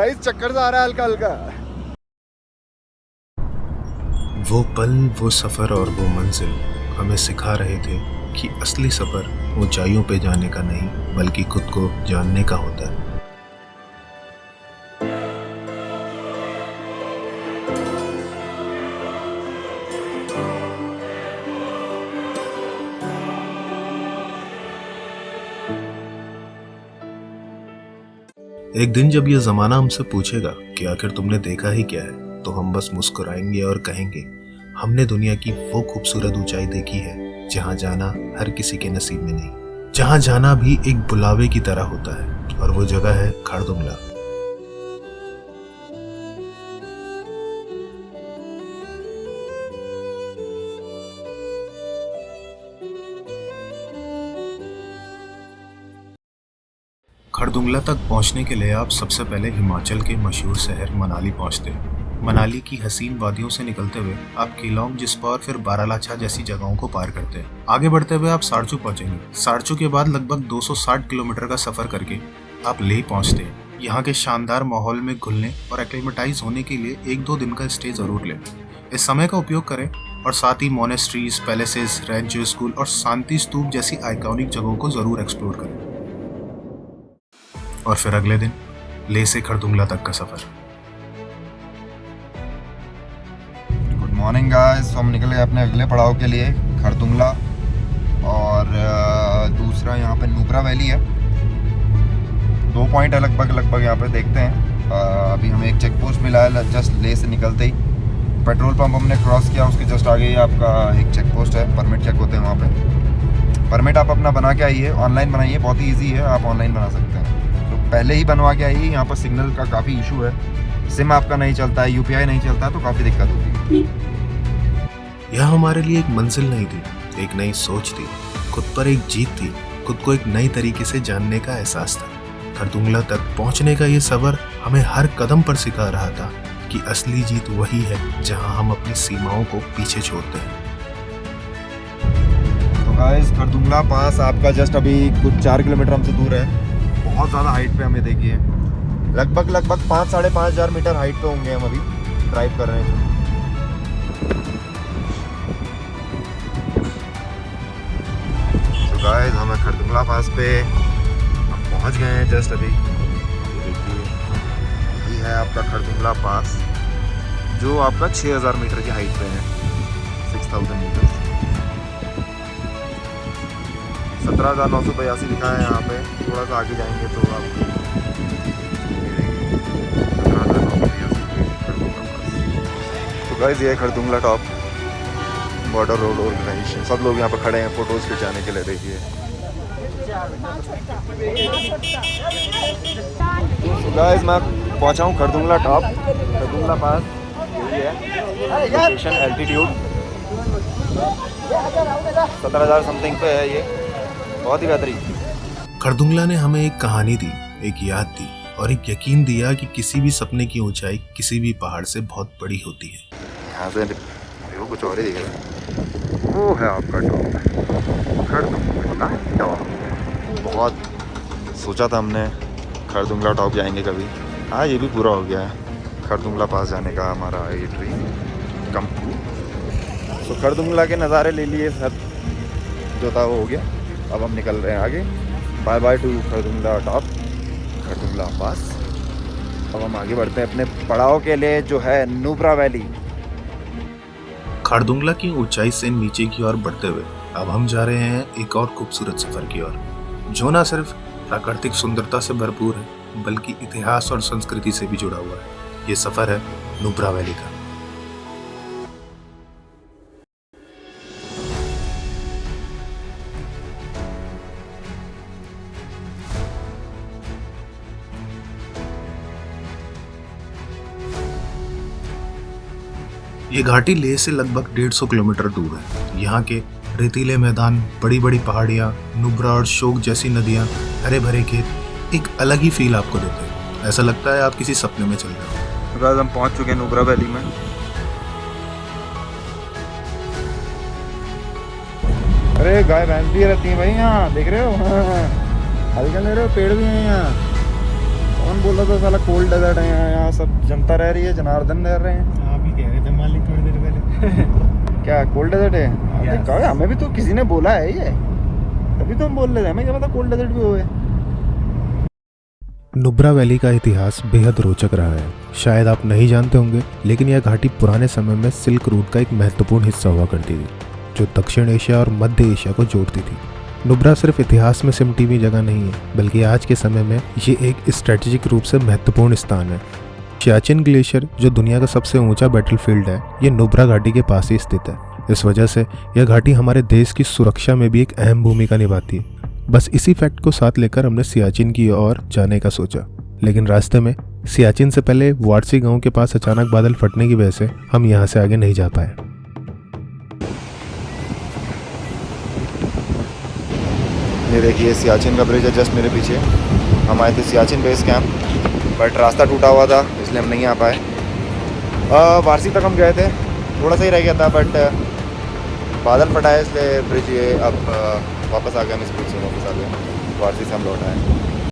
Guys चक्कर आ रहा है हल्का हल्का। वो पल, वो सफ़र और वो मंजिल हमें सिखा रहे थे कि असली सफ़र ऊंचाइयों पे जाने का नहीं बल्कि खुद को जानने का होता है। एक दिन जब ये ज़माना हमसे पूछेगा कि आखिर तुमने देखा ही क्या है, तो हम बस मुस्कुराएंगे और कहेंगे हमने दुनिया की वो खूबसूरत ऊंचाई देखी है जहाँ जाना हर किसी के नसीब में नहीं, जहाँ जाना भी एक बुलावे की तरह होता है, और वो जगह है खारदुंगला। खारदुंगला तक पहुंचने के लिए आप सबसे पहले हिमाचल के मशहूर शहर मनाली पहुंचते हैं। मनाली की हसीन वादियों से निकलते हुए आप केलोंग, जिस्पा और फिर बारालाचा जैसी जगहों को पार करते हैं। आगे बढ़ते हुए आप सारचू पहुंचेंगे। सारचू के बाद लगभग 260 किलोमीटर का सफर करके आप लेह पहुंचते हैं। यहाँ के शानदार माहौल में घुलने और एक्लेमेटाइज होने के लिए 1-2 दिन का स्टे जरूर लें। इस समय का उपयोग करें और साथ ही मोनेस्ट्रीज, पैलेसेस, रेंजर स्कूल और शांति स्तूप जैसी आइकॉनिक जगहों को जरूर एक्सप्लोर करें। और फिर अगले दिन लेह से खारदुंगला तक का सफर। गुड मॉर्निंग गाइस, हम निकल गए अपने अगले पड़ाव के लिए खारदुंगला। और दूसरा यहाँ पे नुब्रा वैली है। 2 पॉइंट है लगभग यहाँ पे, देखते हैं। अभी हमें एक चेक पोस्ट मिला है जस्ट लेह से निकलते ही। पेट्रोल पंप हमने क्रॉस किया, उसके जस्ट आगे ही आपका एक चेक पोस्ट है। परमिट चेक होते हैं वहाँ पे। परमिट आप अपना बना के आइए, ऑनलाइन बनाइए, बहुत ही ईजी है, आप ऑनलाइन बना सकते हैं। पहले ही बनवा के आइए। यहाँ पर सिग्नल का काफ़ी इशू है, सिम आपका नहीं चलता है, यूपीआई नहीं चलता है, तो काफ़ी दिक्कत होती है। यह हमारे लिए एक मंजिल नहीं थी, एक नई सोच थी, खुद पर एक जीत थी, खुद को एक नई तरीके से जानने का एहसास था। खारदुंगला तक पहुंचने का ये सफर हमें हर कदम पर सिखा रहा था कि असली जीत वही है जहां हम अपनी सीमाओं को पीछे छोड़ते हैं। तो गाइस खारदुंगला पास आपका जस्ट अभी कुछ 4 किलोमीटर हमसे दूर है। बहुत ज़्यादा हाइट पे हमें देखिए, लगभग 5-5.5 हज़ार मीटर हाइट पे होंगे हम अभी ड्राइव कर रहे हैं। तो गाइस हमें खारदुंगला पास पे हम पहुंच गए हैं जस्ट अभी। ये देखिए, ये है आपका खारदुंगला पास, जो आपका 6000 मीटर की हाइट पे है, 6000 मीटर। 17,982 लिखा है यहाँ पे। थोड़ा सा आगे जाएंगे तो आपको 17,982। तो गाइस ये है Khardungla top, border road organisation. सब लोग यहाँ पे खड़े हैं फोटोज खिंचाने के लिए। देखिए तो गाइस मैं पहुँचा हूँ खारदुंगला टॉप, खारदुंगला पास। यही है लोकेशन, एल्टीट्यूड 17,000 समथिंग पे है ये, बहुत ही बेहतरीन। खारदुंगला ने हमें एक कहानी दी, एक याद दी और एक यकीन दिया कि किसी भी सपने की ऊंचाई किसी भी पहाड़ से बहुत बड़ी होती है। यहाँ से देखो कुछ और ही दिख रहा है, वो है आपका टॉप, खारदुंगला टॉप। बहुत सोचा था हमने खारदुंगला टॉप जाएंगे कभी, हाँ ये भी पूरा हो गया है। खारदुंगला पास जाने का हमारा ये ड्रीम कम हुआ। तो खारदुंगला के नज़ारे ले लिए, सब जो था वो हो गया। अब हम निकल रहे हैं आगे। Bye bye to Khardungla top, Khardungla pass. अब हम आगे बढ़ते हैं अपने पड़ाव के लिए, जो है नुब्रा वैली। खारदुंगला की ऊंचाई से नीचे की ओर बढ़ते हुए अब हम जा रहे हैं एक और खूबसूरत सफर की ओर, जो न सिर्फ प्राकृतिक सुंदरता से भरपूर है बल्कि इतिहास और संस्कृति से भी जुड़ा हुआ है। ये सफर है नुब्रा वैली का। ये घाटी लेह से लगभग 150 किलोमीटर दूर है। यहाँ के रेतीले मैदान, बड़ी बड़ी पहाड़ियाँ, नुब्रा और शोक जैसी नदियाँ, हरे भरे खेत एक अलग ही फील आपको देते हैं। ऐसा लगता है आप किसी सपने में चल रहे हो। तो हम पहुँच चुके हैं नुब्रा वैली में। अरे गाय भैंस भी रहती है भाई यहाँ, देख रहे हो? हल्का ले रहे हो, पेड़ भी हैं यहाँ। कौन बोल बोला था साला कोल्ड डेजर्ट है यहाँ सब जनता रह रही है, जनार्दन रह रहे हैं। आप ही कह रहे थे मालिक थोड़ी देर पहले। क्या कोल्ड डेजर्ट है? Yes. कहा हमें भी तो किसी ने बोला है ये, तभी तो हम बोल रहे थे, हमें क्या पता कोल्ड डेजर्ट भी हुए। नुब्रा वैली का इतिहास बेहद रोचक रहा है। शायद आप नहीं जानते होंगे, लेकिन यह घाटी पुराने समय में सिल्क रूट का एक महत्वपूर्ण हिस्सा हुआ करती थी, जो दक्षिण एशिया और मध्य एशिया को जोड़ती थी। नुब्रा सिर्फ इतिहास में सिमटी हुई जगह नहीं है, बल्कि आज के समय में ये एक स्ट्रेटेजिक रूप से महत्वपूर्ण स्थान है। सियाचिन ग्लेशियर, जो दुनिया का सबसे ऊंचा बैटलफील्ड है, ये नुब्रा घाटी के पास ही स्थित है। इस वजह से यह घाटी हमारे देश की सुरक्षा में भी एक अहम भूमिका निभाती है। बस इसी फैक्ट को साथ लेकर हमने सियाचिन की ओर जाने का सोचा, लेकिन रास्ते में सियाचिन से पहले वार्सी गांव के पास अचानक बादल फटने की वजह से हम यहाँ से आगे नहीं जा पाए। ये देखिए सियाचिन का ब्रिज है जस्ट मेरे पीछे। हम आए थे सियाचिन बेस कैंप, बट रास्ता टूटा हुआ था इसलिए हम नहीं आ पाए। वारसी तक हम गए थे, थोड़ा सा ही रह गया था, बट बादल फटा है इसलिए ब्रिज ये अब वापस आ गए, हम इस ब्रिज से वापस आ गए, वारसी से हम लौट आए।